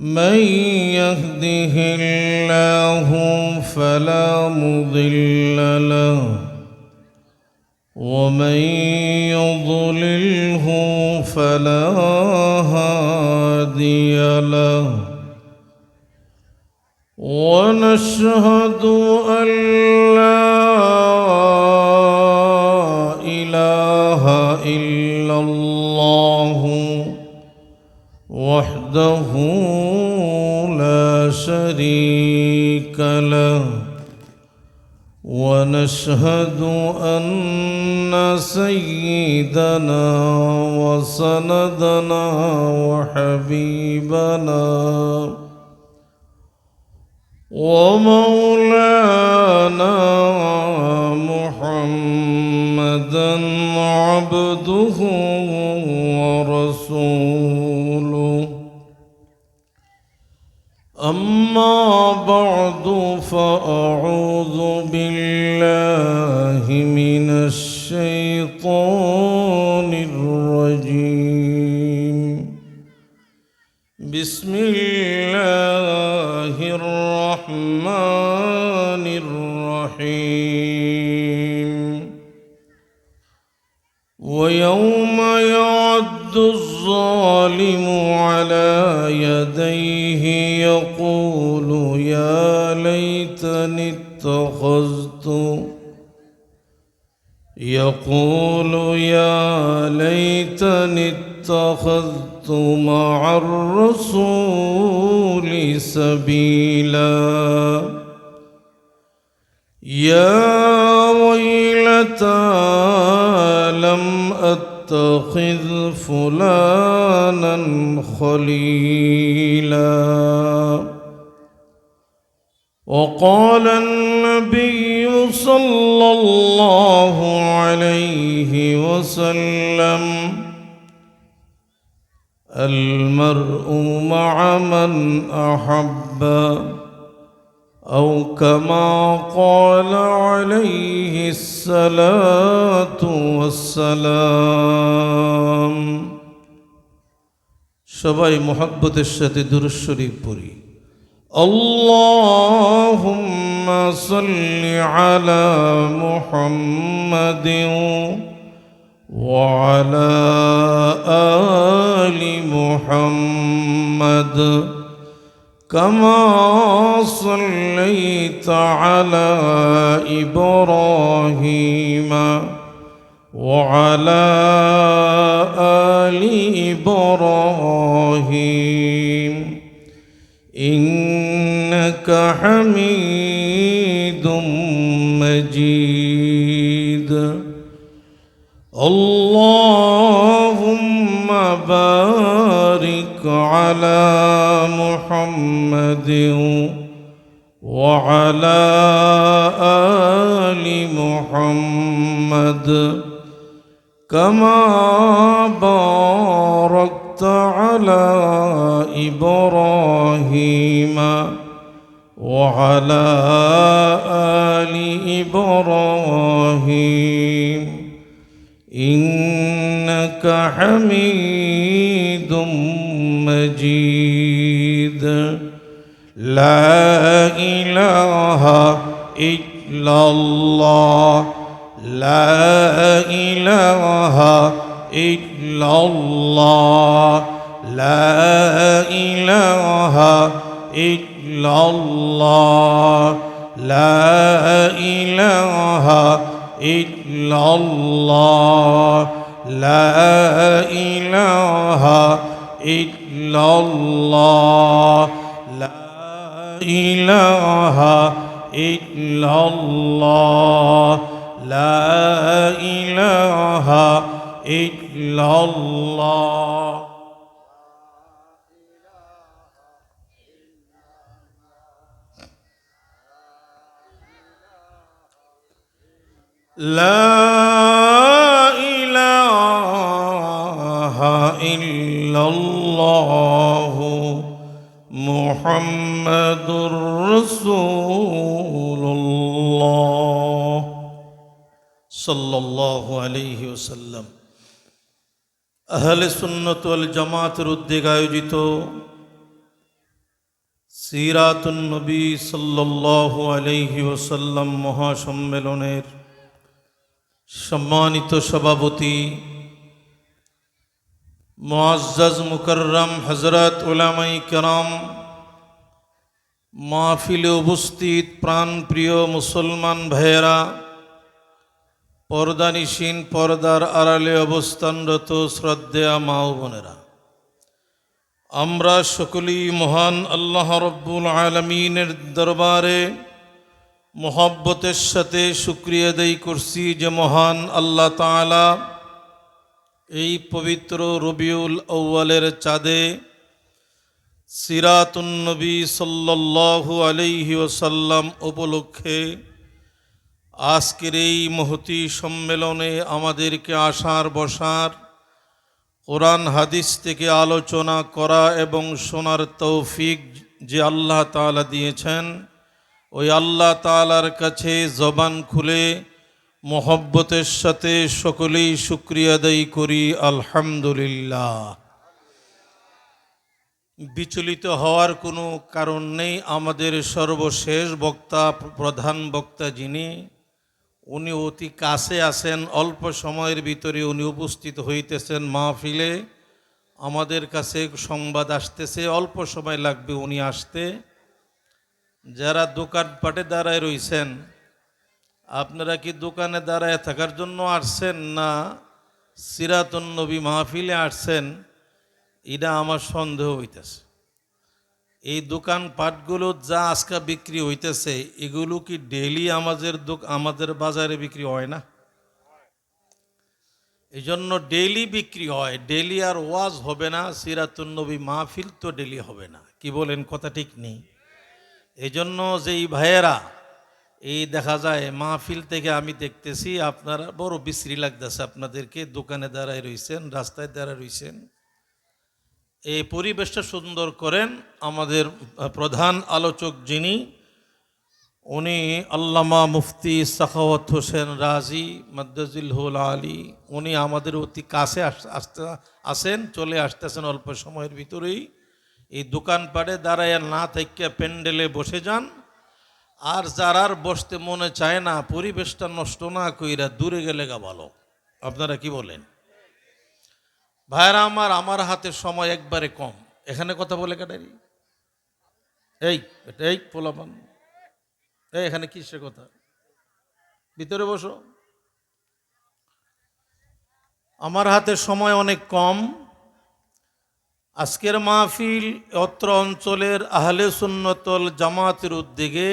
من يهده الله فلا مضل له ومن يضلله فلا هادي له ونشهد أن لا إله إلا الله وحده لا شريك له ونشهد أن سيدنا وسندنا وحبيبنا ومولانا محمدا عبده ورسوله أما بعد فأعوذ بالله من الشيطان الرجيم بسم الله الرحمن الرحيم ويوم يعد الظالم على يديه يقول يا ليتني اتخذت مع الرسول سبيلا يا ويلتى لم أتخذ فلانا خليلا وقال النبي صلى الله عليه وسلم المرء مع من أحب أو كما قال عليه الصلاة والسلام সবাই মুহাব্বতের সাথে দুরূদ শরীফ পড়ি اللهم صل على محمد وعلى آل محمد كما صليت على إبراهيم وعلى آل إبراهيم إنك حميد مجيد اللهم بارك على محمد وعلى آل محمد كما باركت على إبراهيم وعلى آل إبراهيم إنك حميد مجيد لا إله إلا الله لا إله إلا الله لا إله إلا الله لا إله إلا الله لا إله إلا الله لا إله إلا الله لا إله إلا الله لا إله إلا الله محمد رسول الله সাল্লাল্লাহু আলাইহি ওয়াসাল্লাম। আহলে সুন্নাত ওয়াল জামাতের উদ্যোগে আয়োজিত সিরাতুন নবী সাল্লাল্লাহু আলাইহি ওয়াসাল্লাম মহাসম্মেলনের সম্মানিত সভাপতি মুআজ্জাজ মুকাররম হযরত উলামায়ে কেরাম, মাহফিলে উপস্থিত প্রাণপ্রিয় মুসলমান ভাইয়েরা, পর্দানিশীন পর্দার আড়ালে অবস্থানরত শ্রদ্ধেয়া মা ও বোনেরা, আমরা সকলেই মহান আল্লাহ রব্বুল আলামিনের দরবারে মোহাব্বতের সাথে শুকরিয়া আদায় করছি যে মহান আল্লাহ তাআলা এই পবিত্র রবিউল আউয়ালের চাঁদে সিরাতুন নবী সাল্লাল্লাহু আলাইহি ওয়াসাল্লাম উপলক্ষে আজকের এই মহতী সম্মেলনে আমাদেরকে আসার বসার, কোরআন হাদিস থেকে আলোচনা করা এবং শোনার তৌফিক যে আল্লাহ তাআলা দিয়েছেন, ওই আল্লাহ তাআলার কাছে জবান খুলে মোহব্বতের সাথে সকলেই শুকরিয়া আদায় করি আলহামদুলিল্লাহ। বিচলিত হওয়ার কোনো কারণ নেই। আমাদের সর্বশেষ বক্তা, প্রধান বক্তা যিনি, উনি অতি কাছে আছেন। অল্প সময়ের ভিতরে উনি উপস্থিত হইতেছেন মাহফিলে। আমাদের কাছে সংবাদ আসতেছে অল্প সময় লাগবে উনি আসতে। যারা দোকানপাটে দাঁড়ায় রইছেন, আপনারা কি দোকানে দাঁড়ায় থাকার জন্য আসছেন না সিরাতুন নবী মাহফিলে আসছেন? এটা আমার সন্দেহ হইতেছে। এই দোকানপাটগুলো যা আজকে বিক্রি হইতেছে, এগুলো কি ডেইলি আমাদের বাজারে বিক্রি হয় না? এই জন্য ডেইলি বিক্রি হয়। ডেইলি আর ওয়াজ হবে না, সিরাতুন নবী মাহফিল তো ডেইলি হবে না। কি বলেন? কথা ঠিক নেই? এই জন্য যে এই ভাইয়েরা, এই দেখা যায় মাহফিল থেকে আমি দেখতেছি আপনারা বড় বিশ্রী লাগতেছে আপনাদেরকে, দোকানে দাঁড়ায় রইছেন, রাস্তায় দাঁড়ায় রইছেন। এই পরিবেশটা সুন্দর করেন আমাদের প্রধান আলোচক যিনি, উনি আল্লামা মুফতি সাখাওয়াত হোসেন রাজি মাদ্দাজিলহুল আলী। উনি আমাদের অতি কাছে আসেন, চলে আসতেছেন অল্প সময়ের ভিতরেই। এই দোকানপাটে দাঁড়ায় না থেকে প্যান্ডেলে বসে যান। আর যারার বসতে মনে চায় না, পরিবেশটা নষ্ট না কইরা দূরে গেলে গা ভালো। আপনারা কি বলেন? ভাইরা আমার হাতে সময় একবারে কম। এখানে কথা বলে কাটারি এই পোলাপান, এখানে কিসের কথা? ভিতরে বসো। আমার হাতে সময় অনেক কম। আজকের মাহফিল অত্র অঞ্চলের আহলে সুন্নতল জামাতের উদ্যোগে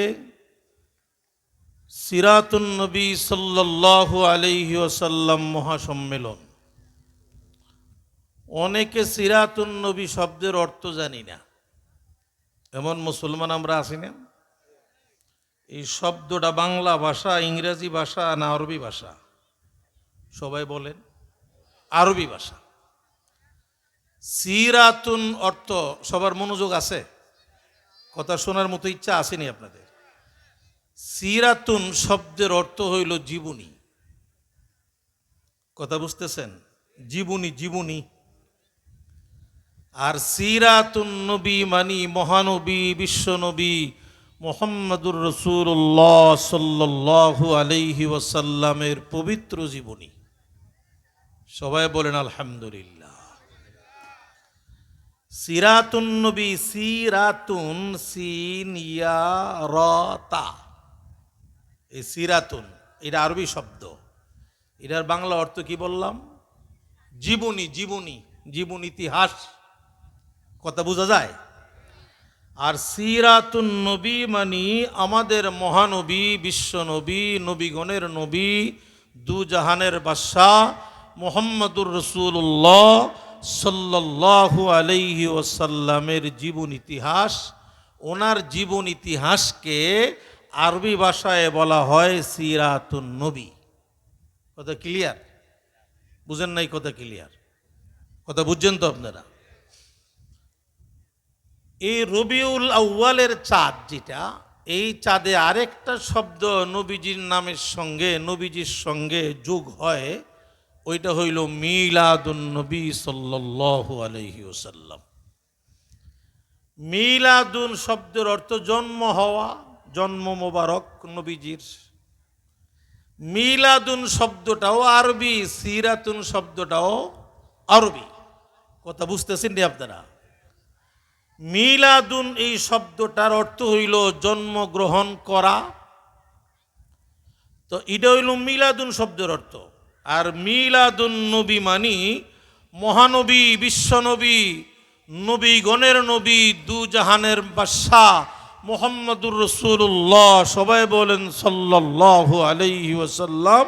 সিরাতুন নবী সাল্লাল্লাহু আলাইহি ওয়াসাল্লাম মহাসম্মেলন। অনেকে সিরাতুন নবী শব্দের অর্থ জানি না, এমন মুসলমান আমরা আছি না? এই শব্দটা বাংলা ভাষা, ইংরেজি ভাষা না আরবি ভাষা? সবাই বলেন আরবি ভাষা। সিরাতুন অর্থ সবার মনোযোগ আছে? কথা শোনার মতো ইচ্ছা আসেনি আপনাদের? সিরাতুন শব্দের অর্থ হইল জীবনী। কথা বুঝতেছেন? জীবনী। আর সিরাতুন নবী মানি মহানবী, বিশ্বনবী মুহাম্মদুর রাসূলুল্লাহ সাল্লাল্লাহু আলাইহি ওয়াসাল্লামের পবিত্র জীবনী। সবাই বলেন আলহামদুলিল্লাহ। সিরাতুন নবী, সিরাতুন সিন ইয়া রা তা, এই সিরাতুন এটা আরবি শব্দ। এটার বাংলা অর্থ কি বললাম? জীবন, ইতিহাস। কথা বোঝা যায়? আর সিরাতুন নবী মানি আমাদের মহানবী, বিশ্বনবী, নবীগণের নবী, দু জাহানের বাদশাহ মুহাম্মদুর রাসূলুল্লাহ সাল্লাল্লাহু আলাইহি ওয়াসাল্লামের জীবন ইতিহাস। ওনার জীবন ইতিহাসকে আরবি ভাষায় বলা হয় সিরাতুন নবী। কথা ক্লিয়ার? বুঝেন নাই? কথা ক্লিয়ার? কথা বুঝছেন তো আপনারা? এই রবিউল আউয়ালের চাঁদ যেটা, এই চাঁদে আরেকটা শব্দ নবীজির নামের সঙ্গে, নবীজির সঙ্গে যোগ হয়, ওইটা হইল মিলাদুন নবী সাল্লাল্লাহু আলাইহি ওয়াসাল্লাম। মিলাদুন শব্দের অর্থ জন্ম হওয়া, জন্ম মোবারক নবীজির। মিলাদুন শব্দটাও আরবি, সিরাতুন শব্দটাও আরবি। কথা বুঝতেছেন রে আপনারা? মিলাদুন এই শব্দটার অর্থ হইল জন্মগ্রহণ করা, তো এটা হইল মিলাদুন শব্দের অর্থ। আর মিলাদুন নবী মানি মহানবী, বিশ্বনবী, নবীগণের নবী, দু জাহানের বাদশাহ মুহাম্মদুর রাসূলুল্লাহ, সবাই বলেন সাল্লাল্লাহু আলাইহি ওয়াসাল্লাম।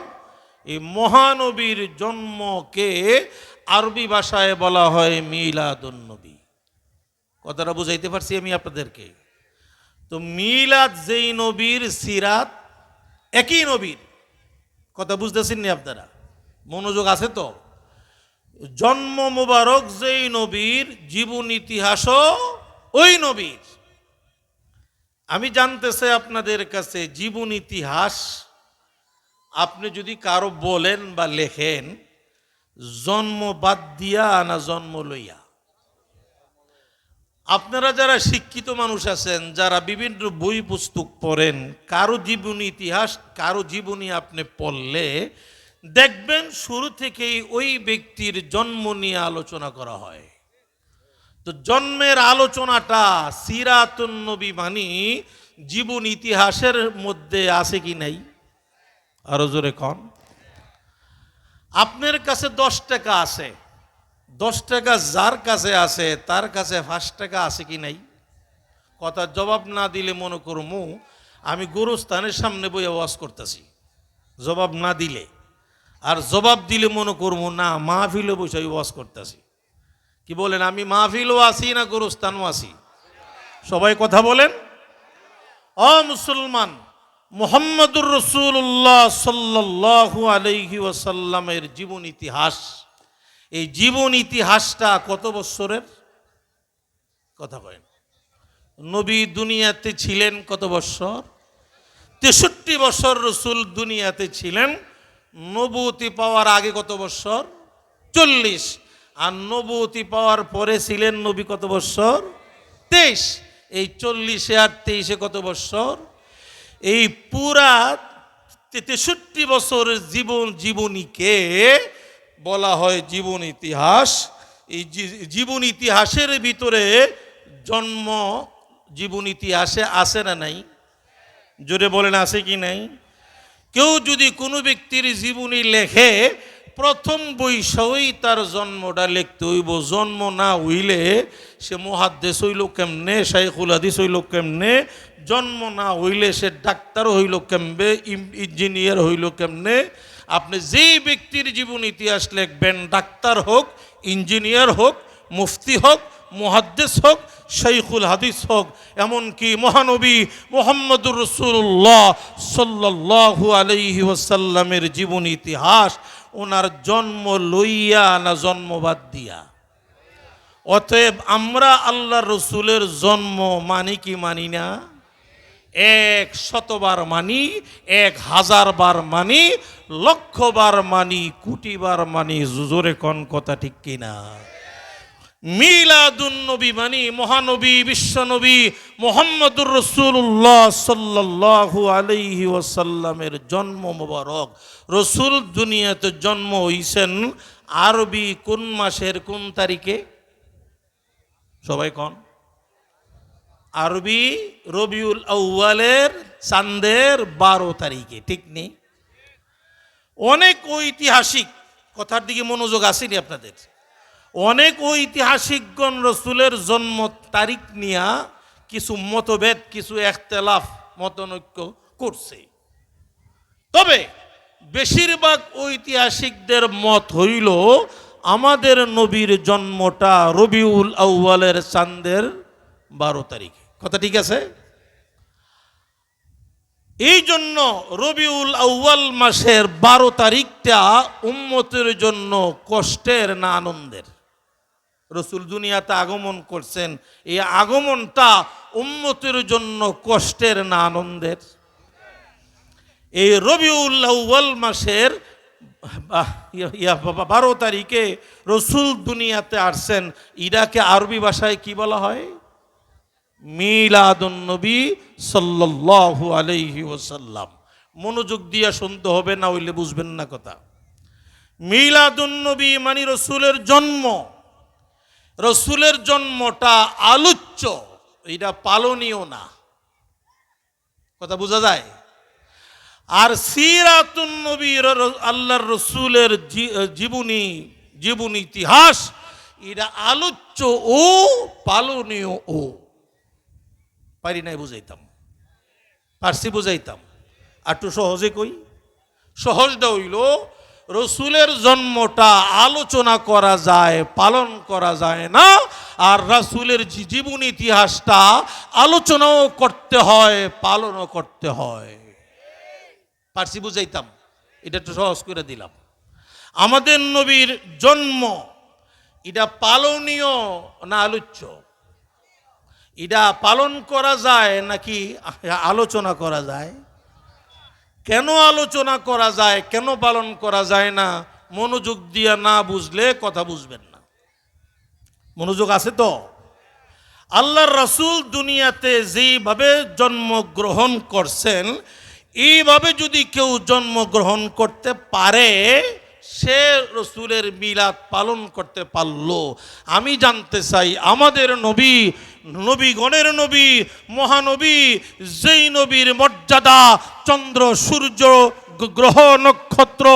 এই মহানবীর জন্মকে আরবি ভাষায় বলা হয় মিলাদুন নবী। কথাটা বুঝাইতে পারছি আমি আপনাদেরকে? তো মিলাদ যেই নবীর, সিরাত একই নবীর। কথা বুঝতেছেন নি আপনারা? মনোযোগ আছে তো? জন্ম মুবারক যেই নবীর, জীবন ইতিহাসও ওই নবীর। আমি জানতে চাই আপনাদের কাছে, জীবন ইতিহাস আপনি যদি কারো বলেন বা লেখেন, জন্ম বাদ দিয়া না জন্ম লইয়া? আপনারা যারা শিক্ষিত মানুষ আছেন, যারা বিভিন্ন বই পুস্তক পড়েন, কারো জীবনী ইতিহাস, কারো জীবনী আপনি পড়লে দেখবেন শুরু থেকেই ওই ব্যক্তির জন্ম নিয়ে আলোচনা করা হয়। তো জন্মের আলোচনাটা সিরাতুন নবী মানি জীবন ইতিহাসের মধ্যে আছে কি নাই? আরো জোরে কন। আপনার কাছে 10 টাকা আছে, 10 টাকা যার কাছে আছে তার কাছে 5 টাকা আছে কি নাই? কথা জবাব না দিলে মনে করমু আমি গুরুস্থানের সামনে বইয়া ওয়াজ করতেছি, জবাব না দিলে। আর জবাব দিলে মনে করবো না মাহফিলে বসে ওয়াজ করতেছি। কি বলেন? আমি মাহফিলও আছি না গুরুস্থানও আছি? সবাই কথা বলেন। ও মুসলমান, মুহাম্মদুর রাসূলুল্লাহ সাল্লাল্লাহু আলাইহি ওয়াসাল্লামের জীবন ইতিহাস, এই জীবন ইতিহাসটা কত বছরের? কথা কয়েন। নবী দুনিয়াতে ছিলেন কত বছর? 63 বছর রসুল দুনিয়াতে ছিলেন। নবুয়তি পাওয়ার আগে কত বছর? 40। আর নবুয়তি পাওয়ার পরে ছিলেন নবী কত বছর? 23। এই 40 আর 23 কত বছর? এই পুরা 63 বছরের জীবনীকে বলা হয় জীবন ইতিহাস। এই জীবন ইতিহাসের ভিতরে জন্ম জীবন ইতিহাসে আছে না নাই? জোরে বলেন আছে কি নাই? কেউ যদি কোনো ব্যক্তির জীবনী লেখে, প্রথম বৈষয়ই তার জন্মটা লিখতে হইব। জন্ম না হইলে সে মুহাদ্দিস হইল কেমনে, শাইখুল হাদিস হইল কেমনে? জন্ম না হইলে সে ডাক্তার হইল কেমনে, ইঞ্জিনিয়ার হইল কেমনে? আপনি যেই ব্যক্তির জীবন ইতিহাস লিখবেন, ডাক্তার হোক, ইঞ্জিনিয়ার হোক, মুফতি হোক, মুহাদ্দিস হোক, শাইখুল হাদিস হোক, এমনকি মহানবী মুহাম্মদুর রাসূলুল্লাহ সাল্লাল্লাহু আলাইহি ওয়াসাল্লামের জীবন ইতিহাস ওনার জন্ম লইয়া না জন্ম বাদ দিয়া? অতএব আমরা আল্লাহ রসুলের জন্ম মানি কি মানি না? 100 বার মানি, 1000 বার মানি, লক্ষ বার মানি, কোটি বার মানি। জোরে কোন কথা ঠিক কিনা? মিলাদুন নবী মানি মহানবী, বিশ্বনবী মুহাম্মদুর রাসূলুল্লাহ সাল্লাল্লাহু আলাইহি ওয়াসাল্লামের জন্ম মোবারক। রসুল দুনিয়াতে জন্ম হইছেন আরবি কোন মাসের কোন তারিখে? সবাই কোন? আরবি রবিউল আউয়ালের চাঁদের 12 তারিখে, ঠিক নেই? অনেক ঐতিহাসিক কথার দিকে মনোযোগ আসেনি আপনাদের? অনেক ঐতিহাসিকগণ রসুলের জন্ম তারিখ নিয়ে কিছু মতভেদ, কিছু ইখতিলাফ, মতনৈক্য করছে। তবে বেশিরভাগ ঐতিহাসিকদের মত হইল আমাদের নবীর জন্মটা রবিউল আউয়ালের চাঁদের 12 তারিখে। কথা ঠিক আছে? এই জন্য রবিউল আউয়াল মাসের 12 তারিখটা উম্মতের জন্য কষ্টের না আনন্দের? রসুল দুনিয়াতে আগমন করছেন, এই আগমনটা উম্মতের জন্য কষ্টের না আনন্দের? এই রবিউল আউয়াল মাসের 12 তারিখে রসুল দুনিয়াতে আসছেন। ইরাকে আরবি ভাষায় কি বলা হয়? মিলাদুন নবী সাল্লাল্লাহু আলাইহি ওয়াসাল্লাম। মনোযোগ দিয়ে শুনতে হবে, না হইলে বুঝবেন না কথা। মিলাদুন নবী মানে রসুলের জন্ম। রসুলের জন্মটা আলোচ্য, এটা পালনীয় না। কথা বোঝা যায়? আর সিরাতুন নবী, আল্লাহর রসুলের জীবনী ইতিহাস, এটা আলোচ্য ও পালনীয় ও। পারি নাই বুঝাইতাম, পারছি বুঝাইতাম। আর একটু সহজে কই। সহজটা হইল, রসুলের জন্মটা আলোচনা করা যায়, পালন করা যায় না। আর রাসূলের জীবন ইতিহাসটা আলোচনাও করতে হয়, পালনও করতে হয়। পারছি বুঝাইতাম, এটা একটু সহজ করে দিলাম। আমাদের নবীর জন্ম এটা পালনীয় না আলোচ্য? এটা পালন করা যায় নাকি আলোচনা করা যায়? কেন আলোচনা করা যায়, কেন পালন করা যায় না? মনোযোগ দিয়ে না বুঝলে কথা বুঝবেন না। মনোযোগ আছে তো? আল্লাহর রাসূল দুনিয়াতে যেভাবে জন্মগ্রহণ করছেন, এইভাবে যদি কেউ জন্মগ্রহণ করতে পারে, সে রসুলের মিলাদ পালন করতে পারলো। আমি জানতে চাই, আমাদের নবী, নবীগণের নবী, মহানবী, যেই নবীর মর্যাদা চন্দ্র সূর্য গ্রহ নক্ষত্র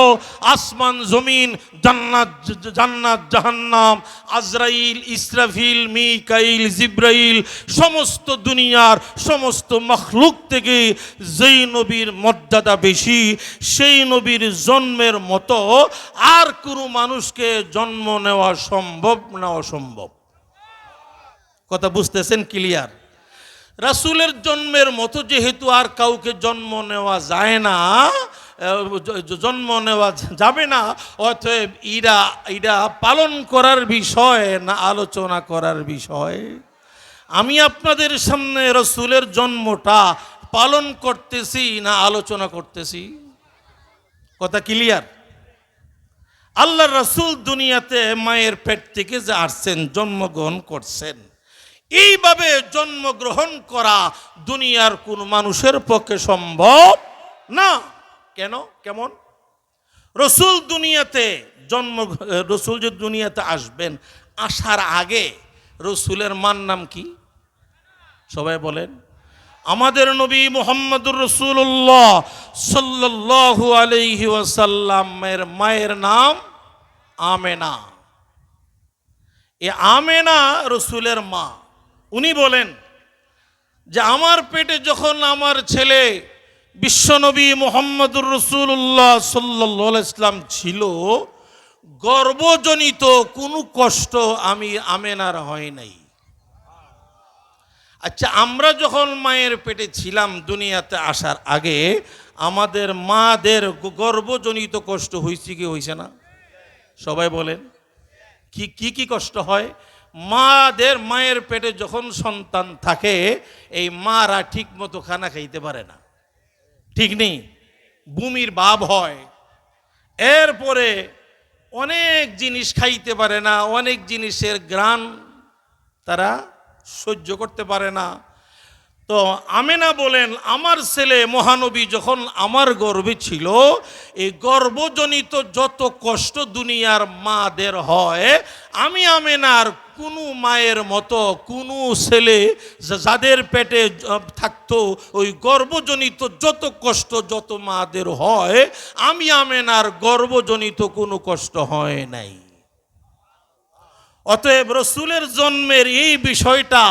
আসমান জমিন জান্নাত জাহান্নাম আজরাইল ইসরাফিল মিকাইল জিব্রাইল সমস্ত দুনিয়ার সমস্ত মখলুক থেকে যেই নবীর মর্যাদা বেশি, সেই নবীর জন্মের মতো আর কোনো মানুষকে জন্ম নেওয়া সম্ভব না অসম্ভব? কথা বুঝতেছেন? ক্লিয়ার? রাসূলের জন্মের মতো যেহেতু আর কাউকে জন্ম নেওয়া যায় না, জন্ম নেওয়া যাবে না, অতএব ইরা পালন করার বিষয় না আলোচনা করার বিষয়? আমি আপনাদের সামনে রাসূলের জন্মটা পালন করতেছি না আলোচনা করতেছি? কথা ক্লিয়ার? আল্লাহর রাসূল দুনিয়াতে মায়ের পেট থেকে যে আসছেন, জন্মগ্রহণ করছেন, এইভাবে জন্মগ্রহণ করা দুনিয়ার কোন মানুষের পক্ষে সম্ভব না। কেন? কেমন? রসুল দুনিয়াতে রসুল যে দুনিয়াতে আসবেন, আসার আগে রসুলের মার নাম কি? সবাই বলেন। আমাদের নবী মুহাম্মদুর রাসূলুল্লাহ সাল্লাল্লাহু আলাইহি ওয়াসাল্লামের মায়ের নাম আমেনা। এ আমেনা রসুলের মা। উনি বলেন যে আমার পেটে যখন আমার ছেলে বিশ্বনবী মুহাম্মদুর রাসূলুল্লাহ সাল্লাল্লাহু আলাইহি ওয়াসাল্লাম ছিল, গর্ভজনিত কোনো কষ্ট আমি আমেনার হয় নাই। আচ্ছা, আমরা যখন মায়ের পেটে ছিলাম দুনিয়াতে আসার আগে, আমাদের মাদের গর্ভজনিত কষ্ট হয়েছে কি হয়েছে না? সবাই বলেন। কি কি কষ্ট হয়? মায়ের পেটে যখন সন্তান থাকে, এই মারা ঠিক মতো খানা খাইতে পারে না, ঠিক নেই, বমির ভাব হয়। এরপরে অনেক জিনিস খাইতে পারে না, অনেক জিনিসের ঘ্রাণ তারা সহ্য করতে পারে না। তো আমেনা বলেন, আমার ছেলে মহানবী যখন আমার গর্ভে ছিল, এই গর্ভজনিত যত কষ্ট দুনিয়ার মাদের হয়, আমি আমেনার কোনো মায়ের মতো কোনো ছেলে যাদের পেটে থাকতো, ওই গর্ভজনিত যত কষ্ট যত মাদের হয়, আমি আমেনার গর্ভজনিত কোনো কষ্ট হয় নাই। অতএব রসুলের জন্মের এই বিষয়টা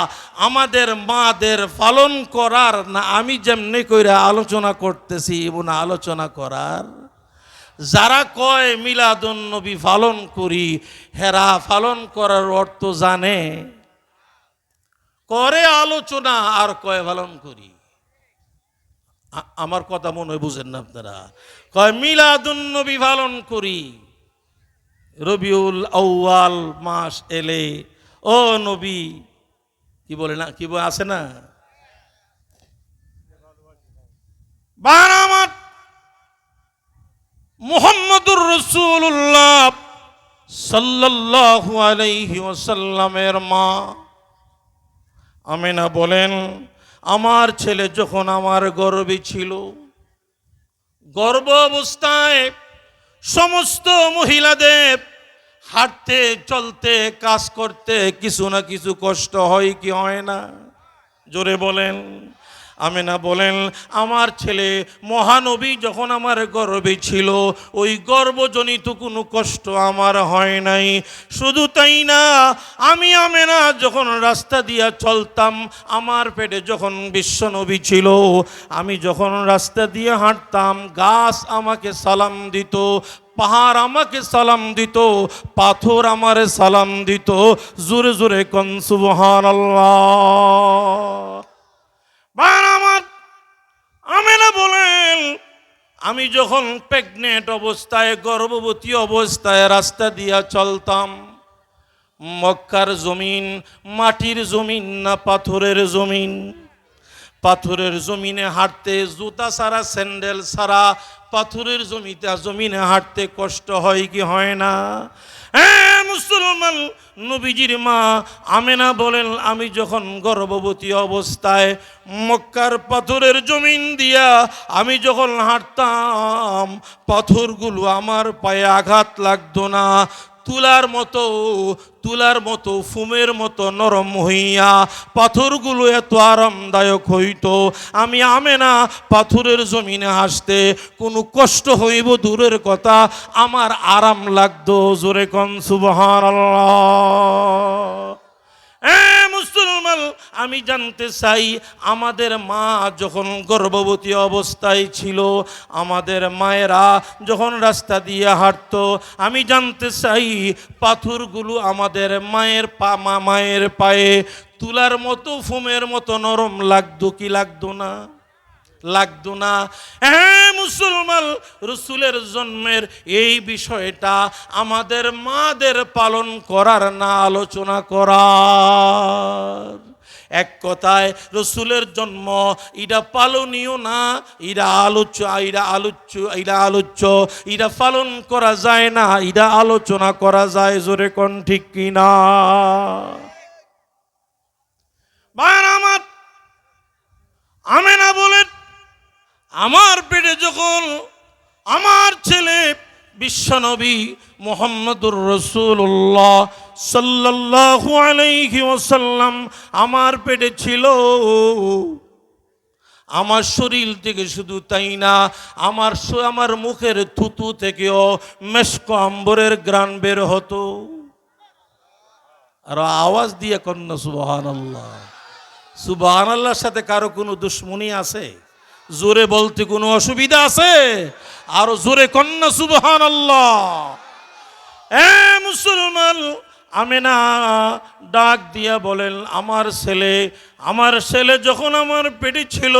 আমাদের মাদের পালন করার না আমি যেমনি কইরা আলোচনা করতেছি এবং আলোচনা করার? যারা কয় মিলাদুন নবী পালন করি, হেরা পালন করার অর্থ জানে? করে আলোচনা আর কয় পালন করি। আমার কথা মনে হয় বুঝেন না আপনারা। কয় মিলাদুন নবী পালন করি, রবিউল আউয়াল মাস এলে ও নবী কি বলে না, কি বলে আছে না, বারামাত মুহাম্মদুর রাসূলুল্লাহ সাল্লাল্লাহু আলাইহি ওয়াসাল্লামের মা আমেনা বলেন, আমার ছেলে যখন আমার গর্ভে ছিল, গর্ভ অবস্থায় সমস্ত মহিলাদের হাঁটতে চলতে কাজ করতে কিছু না কিছু কষ্ট হয় কি হয় না? জোরে বলেন। আমেনা বলেন, আমার ছেলে মহানবী যখন আমার গর্ভে ছিল, ওই গর্ভজনিত কোনো কষ্ট আমার হয় নাই। শুধু তাই না, আমি আমেনা যখন রাস্তা দিয়া চলতাম, আমার পেটে যখন বিশ্বনবী ছিল, আমি যখন রাস্তা দিয়ে হাঁটতাম, গাছ আমাকে সালাম দিত, পাহাড় আমাকে সালাম দিত, পাথর আমারে সালাম দিত। জোরে জোরে কোন সুবহানাল্লাহ। আমার আমেনা বলেন, আমি যখন প্রেগনেন্ট অবস্থায় গর্ভবতী অবস্থায় রাস্তা দিয়া চলতাম, মক্কার জমিন মাটির জমিন না পাথরের জমিন? পাথরের জমিনে হাঁটতে জুতা ছাড়া স্যান্ডেল ছাড়া পাথরের জমিনে হাঁটতে কষ্ট হয় কি হয় না? হ্যাঁ মুসলমান, নবীজির মা আমেনা বলেন, আমি যখন গর্ভবতী অবস্থায় মক্কার পাথরের জমিন দিয়া আমি যখন হাঁটতাম, পাথরগুলো আমার পায়ে আঘাত লাগতো না। তুলার মতো ফুমের মতো নরম হইয়া পাথরগুলো এত আরামদায়ক হইতো, আমি আমেনা পাথরের জমিনে হাসতে কোনো কষ্ট হইব দূরের কথা, আমার আরাম লাগতো। জোরে কোন সুবহানাল্লাহ। মুসলমান, আমি জানতে চাই, আমাদের মা যখন গর্ভবতী অবস্থায় ছিল, আমাদের মায়েরা যখন রাস্তা দিয়ে হাঁটতো, আমি জানতে চাই পাথরগুলো আমাদের মায়ের পায়ে তুলার মতো ফুমের মতো নরম লাগতো কি লাগতো না? লাগতো না? হ্যাঁ মুসলমান, রসুলের জন্মের এই বিষয়টা আমাদের মাদের পালন করার না আলোচনা করার। এক কথায় রসুলের জন্ম এটা পালনীয় না, এটা আলোচ্য, এটা পালন করা যায় না, এটা আলোচনা করা যায়। জোরে কোন ঠিক কিনা? আমার আমেনা বলেন, আমার পেটে যখন আমার ছেলে বিশ্বনবী মুহাম্মদুর রাসূলুল্লাহ সাল্লাল্লাহু আলাইহি ওয়াসাল্লাম আমার পেটে ছিল, আমার শরীর থেকে শুধু তাই না, আমার মুখের থুতু থেকেও মেশক আম্বরের ঘ্রাণ বের হতো। আর আওয়াজ দিয়ে কন্যা সুবহানাল্লাহ। সুবহানাল্লাহর সাথে কারো কোনো দুশ্মনী আছে? জোরে বলতে কোনো অসুবিধা আছে? আরো জোরে কন্যা সুবহানাল্লাহ। মুসলমান, আমেনা ডাক দিয়া বলেন, আমার ছেলে যখন আমার পেটে ছিল,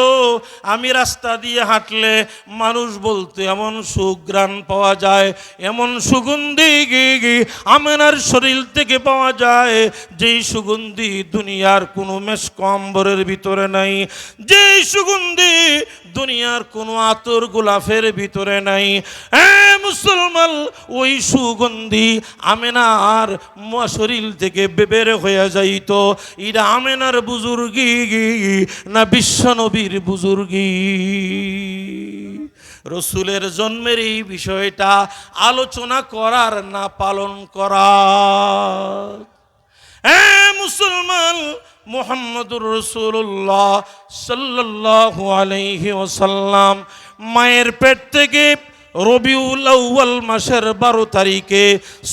আমি রাস্তা দিয়ে হাঁটলে মানুষ বলতে এমন সুঘ্রাণ পাওয়া যায়, এমন সুগন্ধি আমেনার শরীর থেকে পাওয়া যায়, যেই সুগন্ধি দুনিয়ার কোনো মেশক আম্বরের ভিতরে নাই, যেই সুগন্ধি দুনিয়ার কোনো আতর গোলাপের ভিতরে নাই। মুসলমান, ওই সুগন্ধি আমেনার শরীর থেকে বের হয়ে যাইত। এটা আমেনার বুজুর্গি না বিশ্বনবীর বুজুর্গি? রসুলের জন্মের এই বিষয়টা আলোচনা করার না পালন করার? মুসলমান, মুহাম্মদুর রাসূলুল্লাহ সাল্লাল্লাহু আলাইহি ওয়াসাল্লাম মায়ের পেট থেকে রবিউল আউয়াল মাসের 12 তারিখে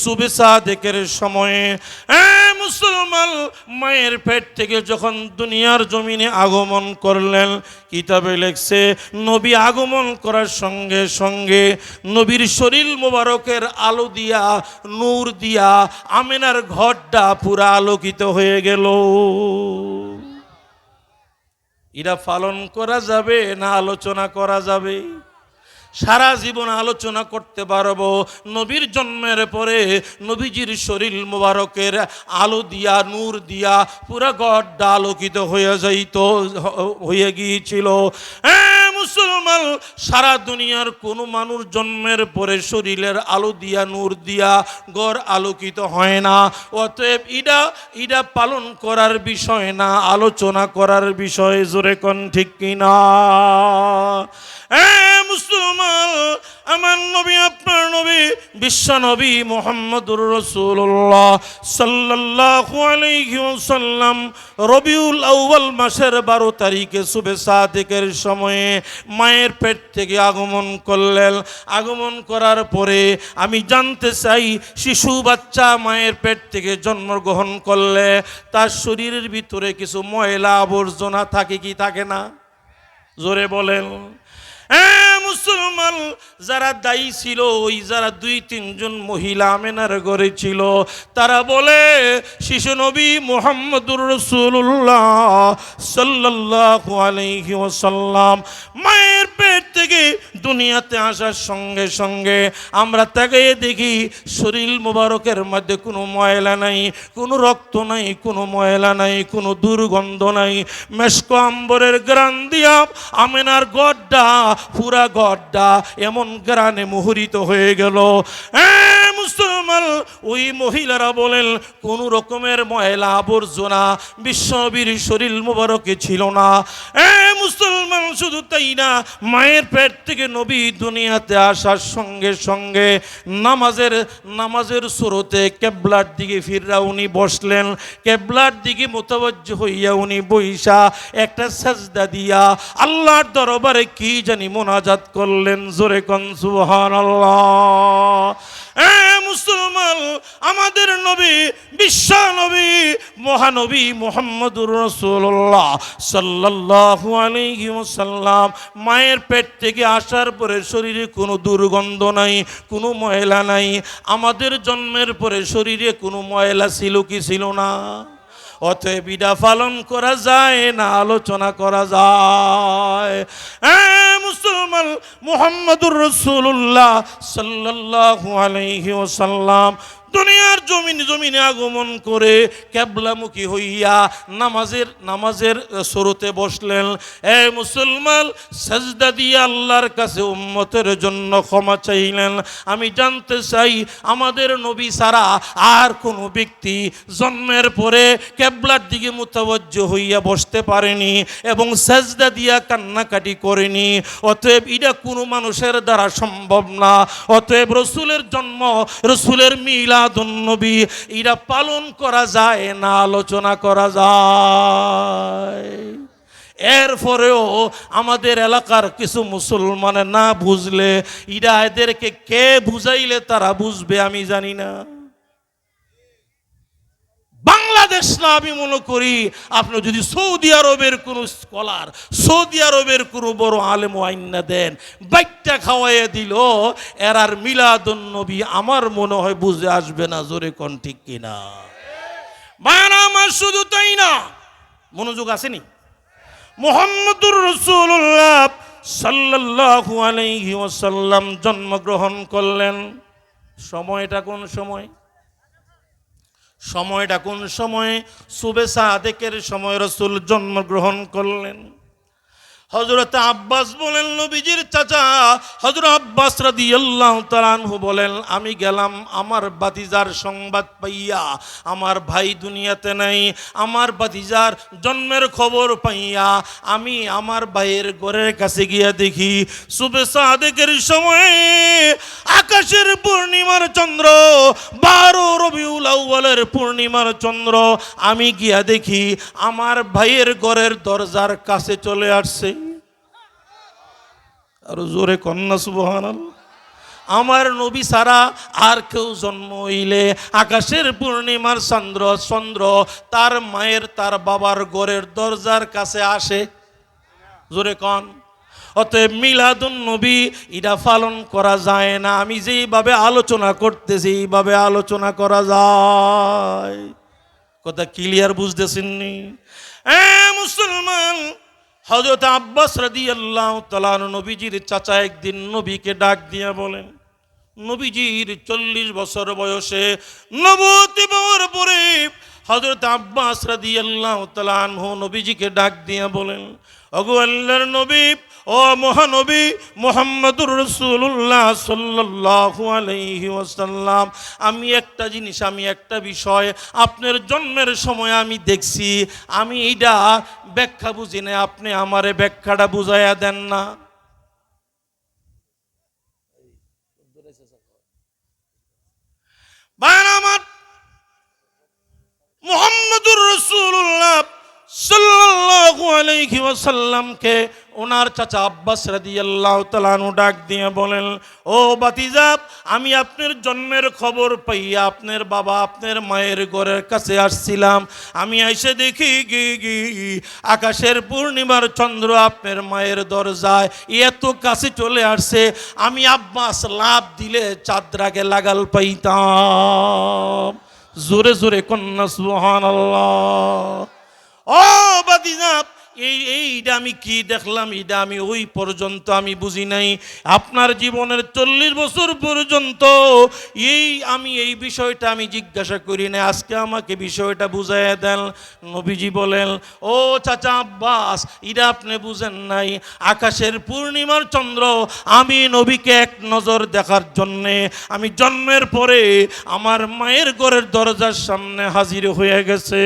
সুবে সাদেকের সময়ে মুসলমান মায়ের পেট থেকে যখন দুনিয়ার জমিনে আগমন করলেন, কিতাবে লেখছে নবী আগমন করার সঙ্গে সঙ্গে নবীর শরীর মোবারকের আলো দিয়া, নূর দিয়া আমেনার ঘরটা পুরা আলোকিত হয়ে গেল। এটা পালন করা যাবে না আলোচনা করা যাবে? সারা জীবন আলোচনা করতে পারবো নবীর জন্মের পরে নবীজির শরীর মোবারকের আলো দিয়া, নূর দিয়া পুরা ঘরটা আলোকিত হয়ে গিয়েছিল। মুসলমান, মুসলমান, সারা দুনিয়ার কোনো মানুষ জন্মের পরে শরীরের আলো দিয়া নূর দিয়া ঘর আলোকিত হয় না। অতএব ইডা পালন করার বিষয় না, আলোচনা করার বিষয়। জোরে কোন ঠিক কিনা? মুসলমান, আমার নবী, আপনার নবী, বিশ্ব নবী মুহাম্মদুর রাসূলুল্লাহ সাল্লাল্লাহু আলাইহি ওয়াসাল্লাম রবিউল আউয়াল মাসের 12 তারিখে সুবে সাদেকের সময়ে মায়ের পেট থেকে আগমন করলেন। আগমন করার পরে আমি জানতে চাই, শিশু বাচ্চা মায়ের পেট থেকে জন্মগ্রহণ করলে তার শরীরের ভিতরে কিছু ময়লা আবর্জনা থাকে কি থাকে না? জোরে বলেন। মুসলমান, যারা দায়ী ছিল, ওই যারা 2-3 জন মহিলা আমেনার ঘরে ছিল, তারা বলে শিশু নবী মুহাম্মদুর রাসূলুল্লাহ সাল্লাল্লাহু আলাইহি ওয়াসাল্লাম মায়ের পেট থেকে দুনিয়াতে আসার সঙ্গে সঙ্গে আমরা তাকিয়ে দেখি শরীর মোবারকের মধ্যে কোনো ময়লা নাই, কোনো রক্ত নাই, কোনো ময়লা নাই, কোনো দুর্গন্ধ নাই। মেশক আম্বরের গ্রান দিয়া আমেনার গড্ডা, পুরা গড্ডা এমন গ্রানে মুহরিত হয়ে গেল। মুসলমান, ওই মহিলারা বলেন কোন রকমের ময়লা আবর্জনা বিশ্বনবীর শরীর মুবারকে ছিল না। মুসলমান, শুধু তাই না, মায়ের পেট থেকে নবী দুনিয়াতে আসার সঙ্গে সঙ্গে নামাজের শুরুতে কেবলার দিকে ফিররা উনি বসলেন। কেবলার দিকে মুতাওয়াজ্জিহ হইয়া উনি বইসা একটা সাজদা দিয়া আল্লাহর দরবারে কি জানি মোনাজাত করলেন। জোরে কোন সুবহানাল্লাহ। মুসলমান, আমাদের নবী, বিশ্ব নবী, মহানবী মুহাম্মদুর রাসূলুল্লাহ সাল্লাল্লাহু আলাইহি ওয়াসাল্লাম মায়ের পেট থেকে আসার পরে শরীরে কোনো দুর্গন্ধ নাই, কোনো ময়লা নাই। আমাদের জন্মের পরে শরীরে কোনো ময়লা ছিল কি ছিল না? অতএব ইডা পালন করা যায় না, আলোচনা করা যায়। মুসলমান, মুহাম্মদুর রাসূলুল্লাহ সাল্লাল্লাহু আলাইহি ওয়াসাল্লাম দুনিয়ার জমিনে আগমন করে কেবলামুখী হইয়া নামাজের শুরুতে বসলেন। মুসলমান, সাজদা দিয়ে আল্লাহর কাছে উম্মতের জন্য ক্ষমা চাইলেন। আমি জানতে চাই, আমাদের নবী ছাড়া আর কোনো ব্যক্তি জন্মের পরে কেবলার দিকে মুতাওয়াজ্জিহ হইয়া বসতে পারেনি এবং সাজদা দিয়া কান্নাকাটি করেনি। অতএব এটা কোনো মানুষের দ্বারা সম্ভব না। অতএব রসুলের জন্ম, রসুলের মিলাদ নবী, এটা পালন করা যায় না, আলোচনা করা যায়। এরপরেও আমাদের এলাকার কিছু মুসলমানে না বুঝলে, এটা এদেরকে কে বুঝাইলে তারা বুঝবে আমি জানি না। বাংলাদেশ না, আমি মনে করি আপনি যদি সৌদি আরবের কোনো স্কলার, সৌদি আরবের কোনো বড় আলেম আইনা দেন, বাইকটা খাওয়াইয়া দিল, এরার মিলাদুন নবী আমার মনে হয় বুঝে আসবে না। জোরে কোন ঠিক কিনা? বায়ানা আমার শুধু তাই না, মনোযোগ আসেনি? মুহাম্মদুর রাসূলুল্লাহ সাল্লাল্লাহু আলাইহি ওয়াসাল্লাম জন্মগ্রহণ করলেন। সময়টা কোন সময়? সময়টা কোন সময়ে? সুবে সাদেকের সময় রাসূল জন্মগ্রহণ করলেন। হযরত আব্বাস বলেন, নবীজির চাচা হযরত আব্বাস রাদিয়াল্লাহু তাআলা আনহু বলেন, আমি গেলাম আমার ভাতিজার সংবাদ পাইয়া, আমার ভাই দুনিয়াতে নাই, আমার ভাতিজার জন্মের খবর পাইয়া আমি আমার ভাইয়ের ঘরের কাছে গিয়া দেখি সুবে সাদেকের সময়ে আকাশের পূর্ণিমার চন্দ্র, 12 রবিউল আউয়ালের পূর্ণিমার চন্দ্র, আমি গিয়া দেখি আমার ভাইয়ের ঘরের দরজার কাছে চলে আসছে। আর জোরে কন্যা সুবহানাল্লাহ। আমার নবী ছাড়া আর কেউ জন্ম হইলে আকাশের পূর্ণিমার চন্দ্র তার মায়ের, তার বাবার ঘরের দরজার কাছে আসে। জোরে কন। অতএব মিলাদুন নবী এটা পালন করা যায় না। আমি যেইভাবে আলোচনা করতেছি এইভাবে আলোচনা করা যায়। কথা ক্লিয়ার বুঝতেছেননি? মুসলমান, হযরত আব্বাস রাদিয়াল্লাহু তাআলা নবীজির চাচা একদিন নবীকে ডাক দিয়া বলেন, নবীজির 40 বছর বয়সে নবুয়ত পাওয়ার পরে হযরত আব্বাস রাদিয়াল্লাহু তাআলা আনহু নবীজিকে ডাক দিয়ে বলেন, ওগো আল্লাহর নবী, ও মহানবী মুহাম্মদুর রাসূলুল্লাহ সাল্লাল্লাহু আলাইহি ওয়াসাল্লাম, আমি একটা বিষয় আপনার জন্মের সময় আমি দেখছি, আমি এইটা ব্যাখ্যা বুঝি না, আপনি আমারে ব্যাখ্যাটা বুঝাইয়া দেন না। বায়নামাত মুহাম্মদুর রাসূলুল্লাহ সাল্লাল্লাহু আলাইহি ওয়াসাল্লামকে ওনার চাচা আব্বাস রাদিয়াল্লাহু তাআলা আনহু ডাক দিয়ে বলেন, ও ভাতিজা, আমি আপনার জন্মের খবর পাইয়া আপনার বাবা আপনার মায়ের ঘরের কাছে আসছিলাম। আমি এসে দেখি আকাশের পূর্ণিমার চন্দ্র আপনার মায়ের দরজায় এত কাছে চলে আসছে, আমি আব্বাস লাভ দিলে চাঁদরাকে লাগাল পাইতাম। জোরে জোরে কন্যা সুবহানাল্লাহ। ও ভাতিজা, এইটা আমি কি দেখলাম, এটা আমি ওই পর্যন্ত আমি বুঝি নাই। আপনার জীবনের 40 বছর পর্যন্ত আমি এই বিষয়টা আমি জিজ্ঞাসা করি না, আজকে আমাকে বিষয়টা বুঝাইয়া দেন। নবীজি বলেন, ও চাচা আব্বাস, এটা আপনি বুঝেন নাই, আকাশের পূর্ণিমার চন্দ্র আমি নবীকে এক নজর দেখার জন্যে আমি জন্মের পরে আমার মায়ের ঘরের দরজার সামনে হাজির হয়ে গেছে।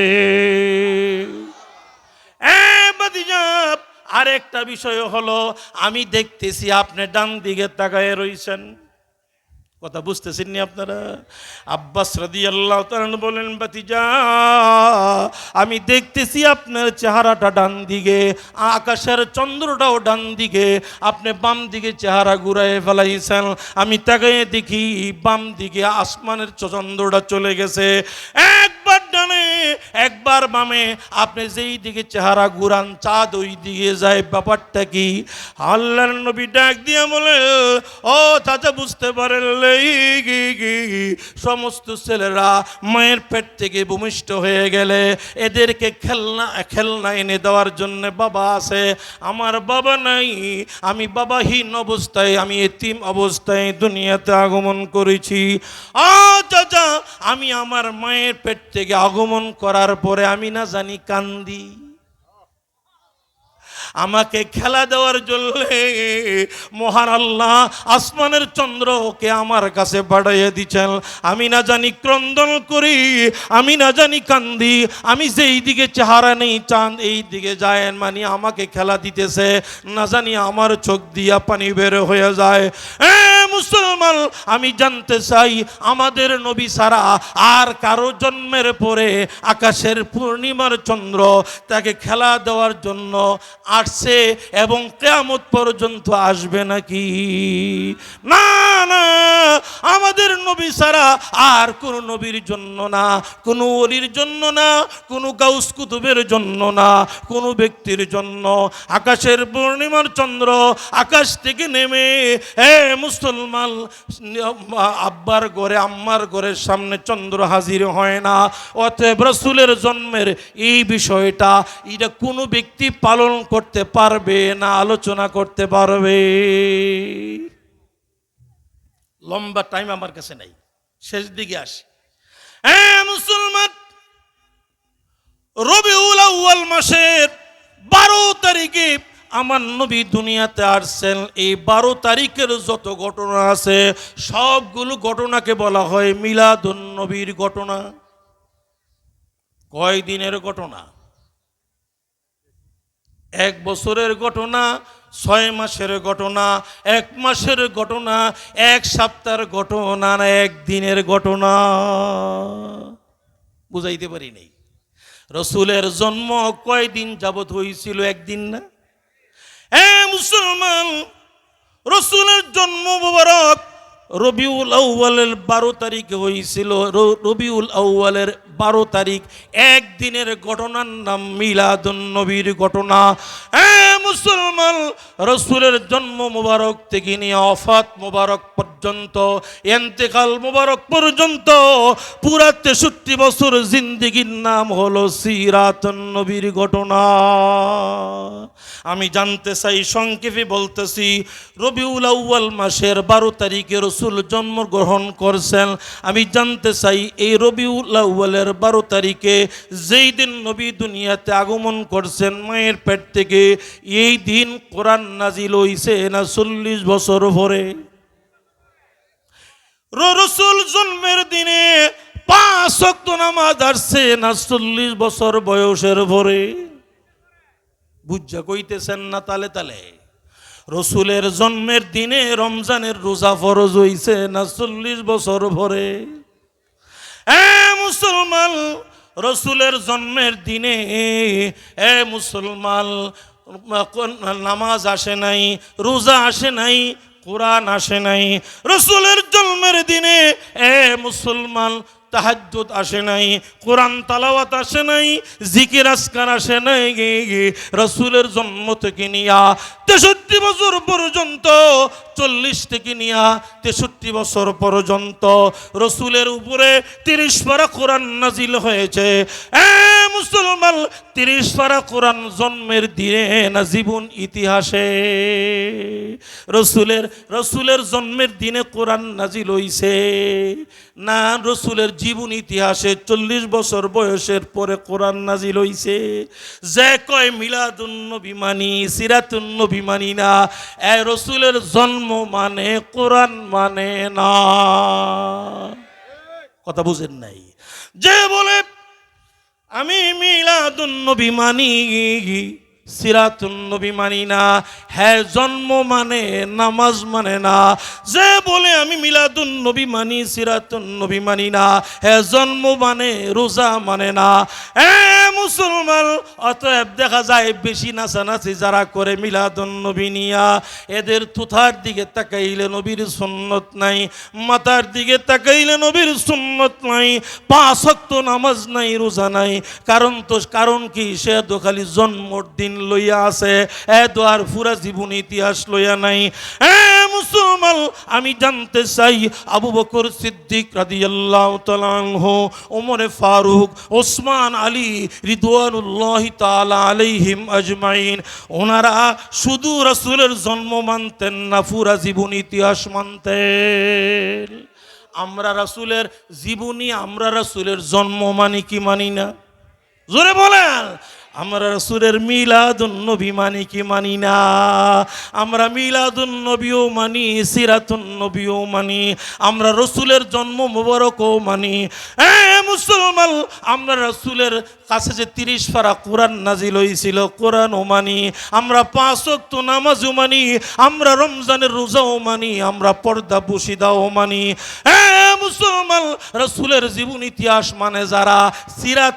আর একটা বিষয় হলো, আমি দেখতেছি আপনি ডান দিকে তাকায় রইছেন। কথা বুঝতেছেন নি আপনারা? আব্বাস রাদিয়াল্লাহু তাআলা বলেন, ভাতিজা, আমি দেখতেছি আপনার চেহারাটা ডান দিকে, আকাশের চন্দ্রটাও ডান দিকে, আপনি বাম দিকে চেহারা ঘুরায় ফেলাইছেন। আমি তাকায় দেখি বাম দিকে আসমানের চন্দ্রটা চলে গেছে, একবার ডানে একবার বামে, আপনি যেই দিকে চেহারা ঘুরান চাঁদ ওই দিকে যায়। ব্যাপারটা কি? আল্লাহর নবী ডাক দিয়ে বলে, ও চাচা, বুঝতে পারেন সমস্ত ছেলেরা মায়ের পেট থেকে ভূমিষ্ঠ হয়ে গেলে এদেরকে খেলনা এনে দেওয়ার জন্য বাবা আছে, আমার বাবা নাই, আমি বাবাহীন অবস্থায়, আমি এতিম অবস্থায় দুনিয়াতে আগমন করেছি। চাচা, আমি আমার মায়ের পেট থেকে আগমন করার পরে আমি না জানি কান্দি, আমাকে খেলা দেওয়ার জন্য মহান আল্লাহ আসমানের চন্দ্রকে আমার কাছে পাঠাইয়া দিচ্ছেন। আমি না জানি ক্রন্দন করি, আমি না জানি কান্দি, আমি যেই দিকে চেহারা নেই চাঁদ এই দিকে যায়, মানে আমাকে খেলা দিতেছে, না জানি আমার চোখ দিয়া পানি বের হয়ে যায়। মুসলমান, আমি জানতে চাই আমাদের নবী ছাড়া আর কারো জন্মের পরে আকাশের পূর্ণিমার চন্দ্র তাকে খেলা দেওয়ার জন্য আসছে এবং কিয়ামত পর্যন্ত আসবে নাকি? না না, আমাদের নবী ছাড়া আর কোন নবীর জন্য না, কোন ওলির জন্য না, কোন গাউস কুতুবের জন্য না, কোন ব্যক্তির জন্য আকাশের পূর্ণিমার চন্দ্র আকাশ থেকে নেমে মুসলমান আব্বার ঘরে আম্মার ঘরের সামনে চন্দ্র হাজির হয় না। অতএব রাসূলের জন্মের এই বিষয়টা এটা কোনো ব্যক্তি পালন করতে পারবে না, আলোচনা করতে পারবে। লম্বা টাইম আমার কাছে নাই, শেষ দিকে আসি। মুসলমান, রবিউল আউয়াল মাসের 12 তারিখে আমার নবী দুনিয়াতে আসছেন। এই 12 তারিখের যত ঘটনা আছে সবগুলো ঘটনাকে বলা হয় মিলাদুন নবীর ঘটনা। কয় দিনের ঘটনা? 1 বছরের ঘটনা, 6 মাসের ঘটনা, 1 মাসের ঘটনা, 1 সপ্তাহের ঘটনা, 1 দিনের ঘটনা। বুঝাইতে পারি নাই। রসুলের জন্ম কয়দিন যাবত হয়েছিল? 1 দিন না? মুসলমান, রসুলের জন্ম মুবারক রবিউল আউয়ালের 12 তারিখে হয়েছিল। রবিউল আউয়ালের 12 তারিখ 1 দিনের ঘটনার নাম মিলাদুন নবীর ঘটনা। মুসলমান, রসুলের জন্ম মুবারক থেকে নিয়ে ওফাত মুবারক পর্যন্ত, ইন্তেকাল মুবারক পর্যন্ত পুরা 63 বছর জিন্দেগির নাম হলো সিরাতুন নবীর ঘটনা। আমি জানতে চাই, সংক্ষেপে বলতেছি, রবিউল আউয়াল মাসের 12 তারিখে রসুল জন্মগ্রহণ করছেন। আমি জানতে চাই, এই রবিউল আউয়ালের 12 তারিখে যেই দিন নবী দুনিয়াতে আগমন করছেন মায়ের পেট থেকে, এই দিন কোরআন নাজিল হইছে না 40 বছর পরে? রসুল জন্মের দিনে 5 ওয়াক্ত নামাজ আসছে না 40 বছর বয়সের পরে? বুঝা কইতেছেন না? তালে তালে রসুলের জন্মের দিনে রমজানের রোজা ফরজ হইছে না 40 বছর পরে? মুসলমান, রসুলের জন্মের দিনে মুসলমান নামাজ আসে নাই, রোজা আসে নাই, কোরআন আসে নাই। রসুলের জন্মের দিনে মুসলমান তাহাজ্জুদ আসে নাই, কোরআন তালাওয়াত আসে নাই, জিকির আজকার আসে নাই। রসুলের জন্ম থেকে নিয়া 63 বছর পর্যন্ত, 40 থেকে নিয়া 63 বছর পর্যন্ত রসুলের উপরে 30 পারা কোরআন নাজিল হয়েছে। মুসলমান, 30 পারা কোরআন জন্মের দিনে না জীবন ইতিহাসে? রসুলের জন্মের দিনে কোরআন নাজিল হইছে না রসুলের জীবন ইতিহাসে 40 বছর বয়সের পরে কোরআন নাজিল হইছে? যে কয় মিলাদুন নবী মানি, সিরাতুন নবী মানি না, রসুলের জন্ম মানে কোরআন মানে না। কথা বুঝেন নাই? যে বলে আমি মিলাদুন নবী মানি, সিরাতুন নবী মানি না, হ্যাঁ জন্ম মানে নামাজ মানে না। যে বলে আমি মিলাদুন নবী মানি, সিরাতুন নবী মানি না, হ্যাঁ জন্ম মানে রোজা মানে না। মুসলমান, অতএব দেখা যায় বেশি নাচানাচি যারা করে মিলাদুন নবী নিয়া, এদের থুথার দিকে তাকাইলে নবীর সুন্নত নাই, মাথার দিকে তাকাইলে নবীর সুন্নত নাই, 5 ওয়াক্ত নামাজ নাই, রোজা নাই। কারণ কি? সে তো খালি জন্মর দিন লইয়া আছে, আর পুরা জীবন ইতিহাস লইয়া নাই। মুসলমান, আমি জানতে চাই, আবু বকর সিদ্দিক রাদিয়াল্লাহু তাআলা আনহু, ওমরে ফারুক, ওসমান আলী রিদওয়ানুল্লাহি তাআলা আলাইহিম আজমাইন, ওনারা শুধু রাসূলের জন্ম মানতেন না, পুরা জীবন ইতিহাস মানতেন। আমরা রাসূলের জীবনী, আমরা রাসূলের জন্ম মানি কি মানি না? জোরে বলেন। আমরা রাসূলের মিলাদুন নবী মানি কি মানি না? আমরা মিলাদুন নবীও মানি, সিরাতুন নবীও মানি, আমরা রাসূলের জন্ম মোবারকও মানি। মুসলমান, আমরা রাসূলের কাছে যে 30 পারা কোরআন নাজিল হয়েছিল কোরআনও মানি, আমরা 5 ওয়াক্ত নামাজও মানি, আমরা রমজানের রোজাও মানি, আমরা পর্দা বশিদাও মানি। মুসলমান, রাসূলের জীবন ইতিহাস মানে যারা, সিরাত